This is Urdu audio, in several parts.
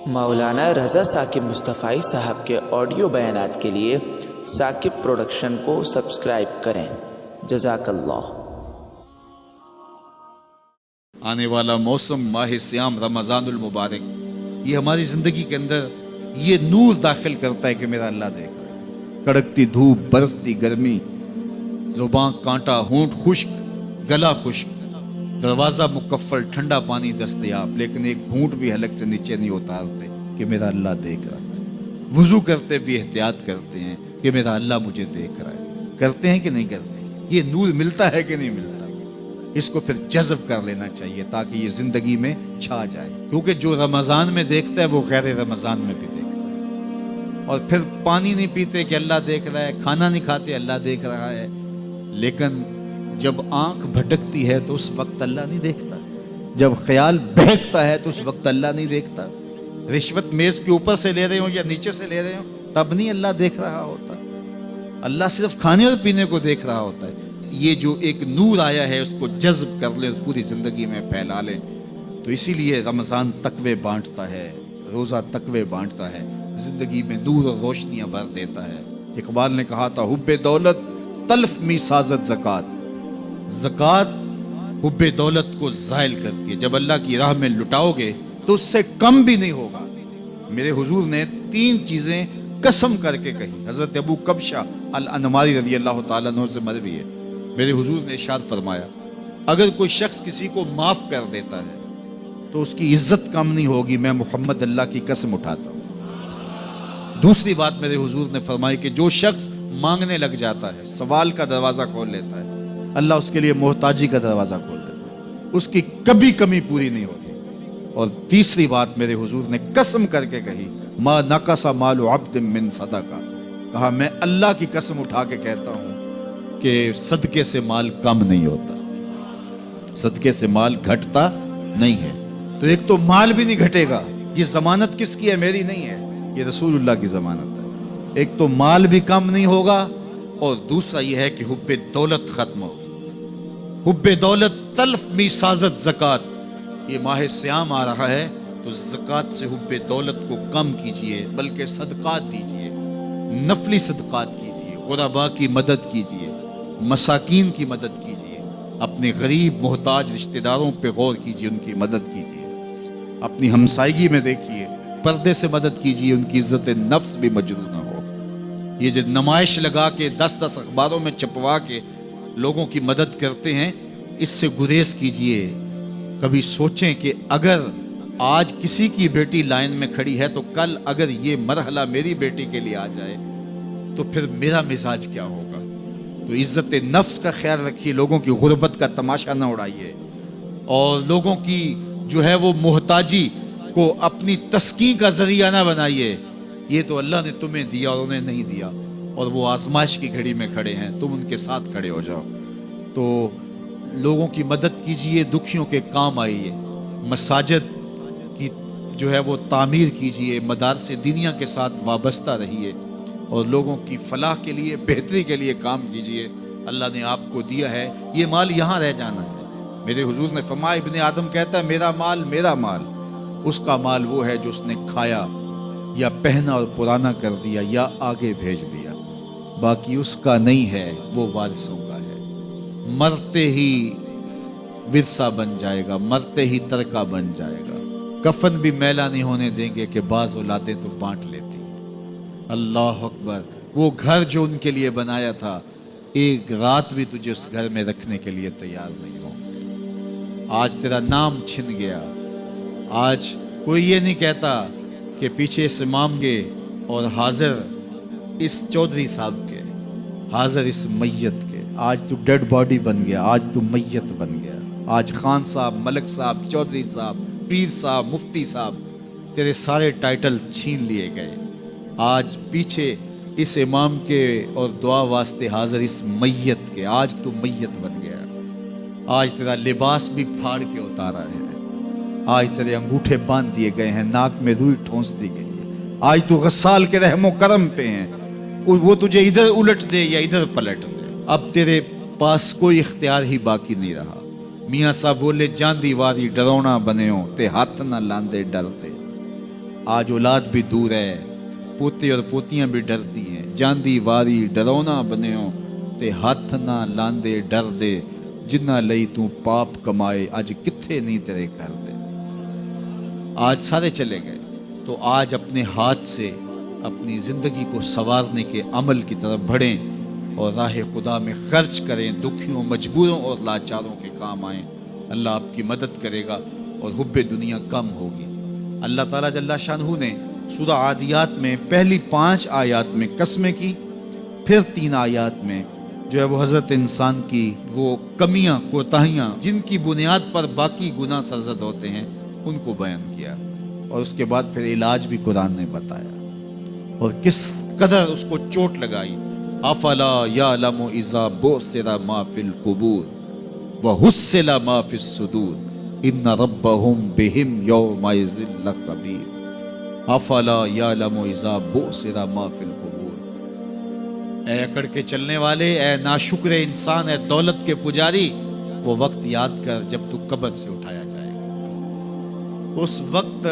مولانا رضا ثاقب مصطفی صاحب کے آڈیو بیانات کے لیے ثاقب پروڈکشن کو سبسکرائب کریں۔ جزاک اللہ۔ آنے والا موسم ماہ سیام رمضان المبارک، یہ ہماری زندگی کے اندر یہ نور داخل کرتا ہے کہ میرا اللہ دیکھ رہا ہے۔ کڑکتی دھوپ، برستی گرمی، زباں کانٹا، ہونٹ خشک، گلا خشک، دروازہ مکفل، ٹھنڈا پانی دستیاب، لیکن ایک گھونٹ بھی حلق سے نیچے نہیں اتارتے کہ میرا اللہ دیکھ رہا ہے۔ وضو کرتے بھی احتیاط کرتے ہیں کہ میرا اللہ مجھے دیکھ رہا ہے۔ کرتے ہیں کہ نہیں کرتے؟ یہ نور ملتا ہے کہ نہیں ملتا؟ اس کو پھر جذب کر لینا چاہیے تاکہ یہ زندگی میں چھا جائے، کیونکہ جو رمضان میں دیکھتا ہے وہ غیر رمضان میں بھی دیکھتا ہے۔ اور پھر پانی نہیں پیتے کہ اللہ دیکھ رہا ہے، کھانا نہیں کھاتے اللہ دیکھ رہا ہے، لیکن جب آنکھ بھٹکتی ہے تو اس وقت اللہ نہیں دیکھتا، جب خیال بہکتا ہے تو اس وقت اللہ نہیں دیکھتا۔ رشوت میز کے اوپر سے لے رہے ہوں یا نیچے سے لے رہے ہوں تب نہیں اللہ دیکھ رہا ہوتا، اللہ صرف کھانے اور پینے کو دیکھ رہا ہوتا ہے۔ یہ جو ایک نور آیا ہے اس کو جذب کر لیں، پوری زندگی میں پھیلا لیں۔ تو اسی لیے رمضان تقوی بانٹتا ہے، روزہ تقوی بانٹتا ہے، زندگی میں نور اور روشنیاں بھر دیتا ہے۔ اقبال نے کہا تھا، حب دولت تلف می سازت زکات، زکات حب دولت کو زائل کرتی ہے۔ جب اللہ کی راہ میں لٹاؤ گے تو اس سے کم بھی نہیں ہوگا۔ میرے حضور نے 3 چیزیں قسم کر کے کہی۔ حضرت ابو کبشہ الانماری رضی اللہ تعالیٰ عنہ سے مروی ہے، میرے حضور نے ارشاد فرمایا، اگر کوئی شخص کسی کو معاف کر دیتا ہے تو اس کی عزت کم نہیں ہوگی، میں محمد اللہ کی قسم اٹھاتا ہوں۔ دوسری بات میرے حضور نے فرمائی کہ جو شخص مانگنے لگ جاتا ہے، سوال کا دروازہ کھول لیتا ہے، اللہ اس کے لیے محتاجی کا دروازہ کھول دیتا ہے، اس کی کبھی کمی پوری نہیں ہوتی۔ اور تیسری بات میرے حضور نے قسم کر کے کہی، ما نقص مال عبد من صدقہ، کہا میں اللہ کی قسم اٹھا کے کہتا ہوں کہ صدقے سے مال کم نہیں ہوتا، صدقے سے مال گھٹتا نہیں ہے۔ تو ایک تو مال بھی نہیں گھٹے گا، یہ ضمانت کس کی ہے؟ میری نہیں ہے، یہ رسول اللہ کی ضمانت ہے۔ ایک تو مال بھی کم نہیں ہوگا، اور دوسرا یہ ہے کہ حب دولت ختم ہوگی۔ حب دولت تلف می سازت زکات، یہ ماہ سیام آ رہا ہے تو زکات سے حب دولت کو کم کیجئے، بلکہ صدقات دیجئے، نفلی صدقات کیجئے، غرباء کی مدد کیجئے، مساکین کی مدد کیجئے، اپنے غریب محتاج رشتہ داروں پہ غور کیجئے، ان کی مدد کیجئے، اپنی ہمسائیگی میں دیکھیے، پردے سے مدد کیجئے، ان کی عزت نفس بھی مجروح نہ ہو۔ یہ جو نمائش لگا کے 10 اخباروں میں چھپوا کے لوگوں کی مدد کرتے ہیں، اس سے گریز کیجئے۔ کبھی سوچیں کہ اگر آج کسی کی بیٹی لائن میں کھڑی ہے تو کل اگر یہ مرحلہ میری بیٹی کے لیے آ جائے تو پھر میرا مزاج کیا ہوگا؟ تو عزت نفس کا خیال رکھیے، لوگوں کی غربت کا تماشا نہ اڑائیے، اور لوگوں کی جو ہے وہ محتاجی کو اپنی تسکین کا ذریعہ نہ بنائیے۔ یہ تو اللہ نے تمہیں دیا اور انہیں نہیں دیا، اور وہ آزمائش کی گھڑی میں کھڑے ہیں، تم ان کے ساتھ کھڑے ہو جاؤ۔ تو لوگوں کی مدد کیجئے، دکھیوں کے کام آئیے، مساجد کی جو ہے وہ تعمیر کیجئے، مدارس دینیا کے ساتھ وابستہ رہیے، اور لوگوں کی فلاح کے لیے، بہتری کے لیے کام کیجئے۔ اللہ نے آپ کو دیا ہے، یہ مال یہاں رہ جانا ہے۔ میرے حضور نے فرمایا، ابن آدم کہتا ہے میرا مال میرا مال، اس کا مال وہ ہے جو اس نے کھایا یا پہنا اور پرانا کر دیا یا آگے بھیج دیا، باقی اس کا نہیں ہے، وہ وارثوں کا ہے۔ مرتے ہی ورثہ بن جائے گا، مرتے ہی ترکہ بن جائے گا۔ کفن بھی میلا نہیں ہونے دیں گے کہ بعض اولادیں تو بانٹ لیتی۔ اللہ اکبر، وہ گھر جو ان کے لیے بنایا تھا، ایک رات بھی تجھے اس گھر میں رکھنے کے لیے تیار نہیں ہوں گے۔ آج تیرا نام چھن گیا، آج کوئی یہ نہیں کہتا کہ پیچھے اس امام کے اور حاضر اس چودھری صاحب کے، حاضر اس میت کے۔ آج تو ڈیڈ باڈی بن گیا، آج تو میت بن گیا۔ آج خان صاحب، ملک صاحب، چودھری صاحب، پیر صاحب، مفتی صاحب، تیرے سارے ٹائٹل چھین لیے گئے۔ آج پیچھے اس امام کے اور دعا واسطے حاضر اس میت کے، آج تو میت بن گیا۔ آج تیرا لباس بھی پھاڑ کے اتارا ہے، آج تیرے انگوٹھے باندھ دیے گئے ہیں، ناک میں روئی ٹھونس دی گئی ہے۔ آج تو غسال کے رحم و کرم پہ ہیں، وہ تجھے ادھر الٹ دے یا ادھر پلٹ دے، اب تیرے پاس کوئی اختیار ہی باقی نہیں رہا۔ میاں صاحب بولے، جاندی واری ڈرونا بنے ہو تے ہاتھ نہ لاندے ڈرتے۔ آج اولاد بھی دور ہے، پوتے اور پوتیاں بھی ڈرتی ہیں، جاندی واری ڈرونا بنیو تے ہاتھ نہ لاندے ڈر دے، جنہ لئی تو پاپ کمائے اج کتھے نہیں تیرے کر دے۔ آج سارے چلے گئے، تو آج اپنے ہاتھ سے اپنی زندگی کو سنوارنے کے عمل کی طرف بڑھیں اور راہ خدا میں خرچ کریں، دکھیوں، مجبوروں اور لاچاروں کے کام آئیں۔ اللہ آپ کی مدد کرے گا اور حب دنیا کم ہوگی۔ اللہ تعالیٰ جل شانہ نے سورہ عادیات میں پہلی 5 آیات میں قسمیں کی، پھر 3 آیات میں جو ہے وہ حضرت انسان کی وہ کمیاں، کوتاہیاں جن کی بنیاد پر باقی گناہ سرزد ہوتے ہیں ان کو بیان کیا، اور اس کے بعد پھر علاج بھی قرآن نے بتایا، اور کس قدر اس کو چوٹ لگائی۔ افلا یعلم اذا بعثر ما فی القبور وحصل ما فی الصدور ان ربهم بهم یومئذ لخبیر۔ افلا یعلم اذا بعثر ما فی القبور، اے اکڑ کے چلنے والے، اے ناشکر انسان، اے دولت کے پجاری، وہ وقت یاد کر جب تو قبر سے اٹھایا جائے گا۔ اس وقت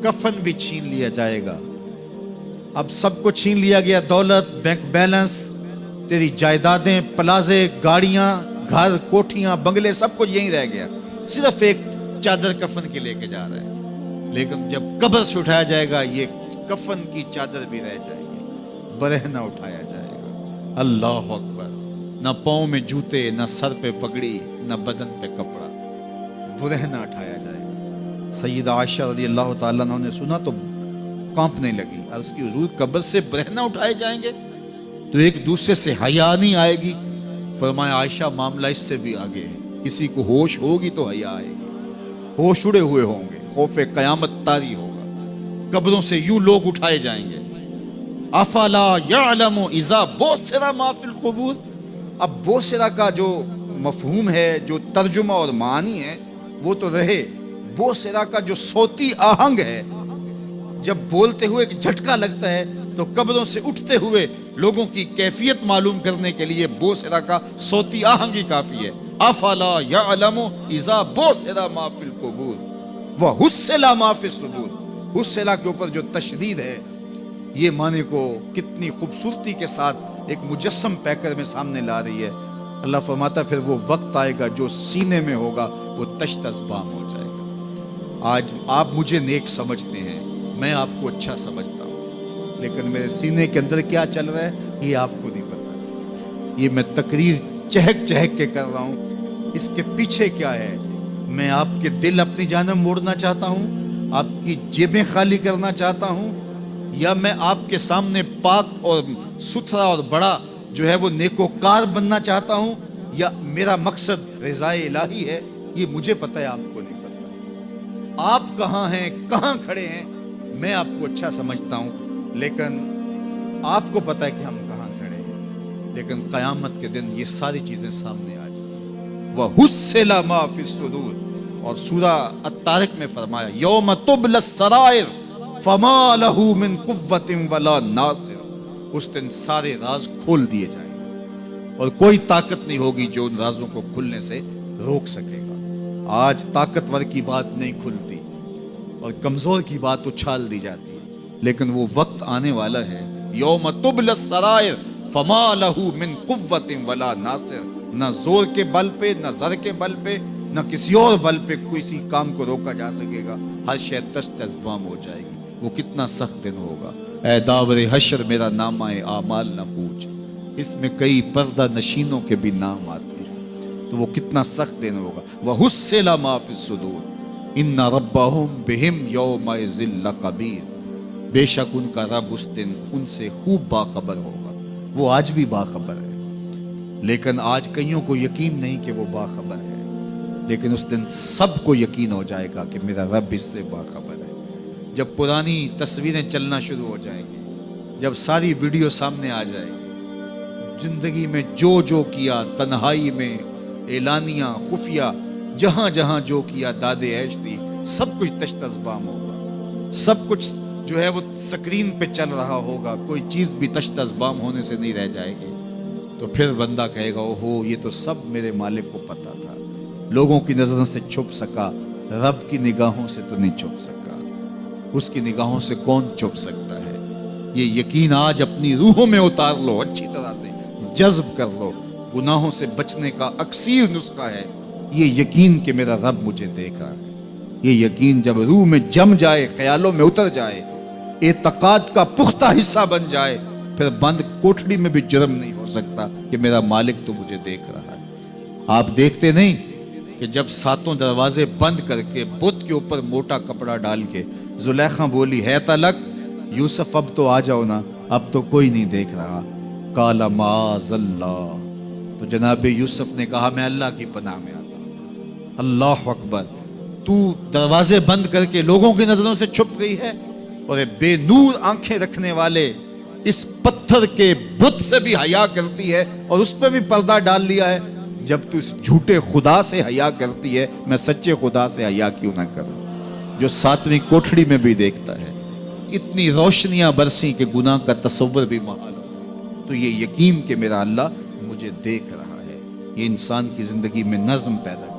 کفن بھی چھین لیا جائے گا۔ اب سب کو چھین لیا گیا، دولت، بینک بیلنس، تیری جائیدادیں، پلازے، گاڑیاں، گھر، کوٹھیاں، بنگلے، سب کچھ یہیں رہ گیا، صرف ایک چادر کفن کے لے کے جا رہا ہے۔ لیکن جب قبر سے اٹھایا جائے گا، یہ کفن کی چادر بھی رہ جائے گی، برہنہ اٹھایا جائے گا۔ اللہ اکبر۔ نہ پاؤں میں جوتے، نہ سر پہ پگڑی، نہ بدن پہ کپڑا، برہنہ اٹھایا جائے گا۔ سیدہ عائشہ رضی اللہ تعالیٰ عنہ نے سنا تو کانپنے لگی، عرض کی حضور قبر سے برہنہ اٹھائے جائیں گے تو ایک دوسرے سے حیا نہیں آئے گی؟ فرمایا عائشہ معاملہ اس سے بھی آگے ہے، کسی کو ہوش ہوگی تو حیا آئے گی، ہوش اڑے ہوئے ہوں گے، خوف قیامت طاری ہوگا، قبروں سے یوں لوگ اٹھائے جائیں گے۔ افلا یعلم اذا بعثر ما فی القبور، اب بعثر کا جو مفہوم ہے، جو ترجمہ اور معنی ہے وہ تو رہے، بعثر کا جو صوتی آہنگ ہے، جب بولتے ہوئے ایک جھٹکا لگتا ہے تو قبروں سے اٹھتے ہوئے لوگوں کی کیفیت معلوم کرنے کے لیے بعثر کا صوتی آہنگ ہی کافی ہے۔ افلا یعلم اذا بعثر ما فی القبور وحصل ما فی الصدور، حصل کے اوپر جو تشدید ہے، یہ معنی کو کتنی خوبصورتی کے ساتھ ایک مجسم پیکر میں سامنے لا رہی ہے۔ اللہ فرماتا پھر وہ وقت آئے گا جو سینے میں ہوگا وہ تشت ازبام ہو جائے گا۔ آج آپ مجھے نیک سمجھتے ہیں، میں آپ کو اچھا سمجھتا ہوں، لیکن میرے سینے کے اندر کیا چل رہا ہے یہ آپ کو نہیں پتا۔ یہ میں تقریر چہک چہک کے کر رہا ہوں، اس کے پیچھے کیا ہے؟ میں آپ کے دل اپنی جانب موڑنا چاہتا ہوں، آپ کی جیبیں خالی کرنا چاہتا ہوں، یا میں آپ کے سامنے پاک اور ستھرا اور بڑا جو ہے وہ نیکوکار بننا چاہتا ہوں، یا میرا مقصد رضائے الہی ہے؟ یہ مجھے پتہ ہے، آپ کو نہیں پتہ۔ آپ کہاں ہیں، کہاں کھڑے ہیں، میں آپ کو اچھا سمجھتا ہوں، لیکن آپ کو پتہ ہے کہ ہم کہاں کھڑے ہیں۔ لیکن قیامت کے دن یہ ساری چیزیں سامنے آ جائیں گی۔ وَحُصِّلَ مَا فِي الصُّدُورِ، اور سورہ الطارق میں فرمایا یوم تبلی السرائر فما لہ من قوت ولا ناصر، اس دن سارے راز کھول دیے جائیں گے اور کوئی طاقت نہیں ہوگی جو ان رازوں کو کھلنے سے روک سکے گا۔ آج طاقتور کی بات نہیں کھلتی اور کمزور کی بات اچھال دی جاتی ہے، لیکن وہ وقت آنے والا ہے یوم تبلی السرائر فما لہ من قوت ولا ناصر، نہ زور کے بل پہ، نہ زر کے بل پہ، نہ کسی اور بل پہ کسی کام کو روکا جا سکے گا، ہر شے تشت ازبام ہو جائے گی۔ وہ کتنا سخت دن ہوگا۔ اے داور حشر میرا نامہ اعمال نہ پوچھ، اس میں کئی پردہ نشینوں کے بھی نام آتے ہیں، تو وہ کتنا سخت دن ہوگا۔ وَحُصِّلَ مَا فِي الصُّدُورِ إِنَّ رَبَّهُمْ بِهِمْ يَوْمَئِذٍ لَخَبِيرٌ، بے شک ان کا رب اس دن ان سے خوب باخبر ہوگا۔ وہ آج بھی باخبر ہے، لیکن آج کئیوں کو یقین نہیں کہ وہ باخبر ہے، لیکن اس دن سب کو یقین ہو جائے گا کہ میرا رب اس سے باخبر ہے۔ جب پرانی تصویریں چلنا شروع ہو جائیں گی، جب ساری ویڈیو سامنے آ جائے گی، زندگی میں جو جو کیا، تنہائی میں، اعلانیہ، خفیہ، جہاں جہاں جو کیا، داد عیش تھی، سب کچھ تشت ازبام ہوگا، سب کچھ جو ہے وہ سکرین پہ چل رہا ہوگا، کوئی چیز بھی تشت ازبام ہونے سے نہیں رہ جائے گی۔ تو پھر بندہ کہے گا اوہو یہ تو سب میرے مالک کو پتا تھا، لوگوں کی نظروں سے چھپ سکا، رب کی نگاہوں سے تو نہیں چھپ سکا۔ اس کی نگاہوں سے کون چھپ سکتا ہے؟ یہ یقین آج اپنی روحوں میں اتار لو، اچھی طرح سے جذب کر لو۔ گناہوں سے بچنے کا اکثیر نسخہ ہے یہ یقین کہ میرا رب مجھے دیکھ رہا ہے۔ یہ یقین جب روح میں جم جائے، خیالوں میں اتر جائے، اعتقاد کا پختہ حصہ بن جائے، پھر بند کوٹڑی میں بھی جرم نہیں ہو سکتا کہ میرا مالک تو مجھے دیکھ رہا ہے۔ آپ دیکھتے نہیں کہ جب ساتوں دروازے بند کر کے بت کے اوپر موٹا کپڑا ڈال کے زلیخا بولی ہے تلک، یوسف اب تو آ جاؤ نا، اب تو کوئی نہیں دیکھ رہا۔ قال معاذ اللہ، تو جناب یوسف نے کہا میں اللہ کی پناہ میں آتا ہوں۔ اللہ اکبر، تو دروازے بند کر کے لوگوں کی نظروں سے چھپ گئی ہے، اور بے نور آنکھیں رکھنے والے اس پتھر کے بت سے بھی حیا کرتی ہے اور اس پہ بھی پردہ ڈال لیا ہے۔ جب تو اس جھوٹے خدا سے حیا کرتی ہے، میں سچے خدا سے حیا کیوں نہ کروں جو ساتویں کوٹھڑی میں بھی دیکھتا ہے۔ اتنی روشنیاں برسی کہ گناہ کا تصور بھی محال ہو۔ تو یہ یقین کہ میرا اللہ مجھے دیکھ رہا ہے، یہ انسان کی زندگی میں نظم پیدا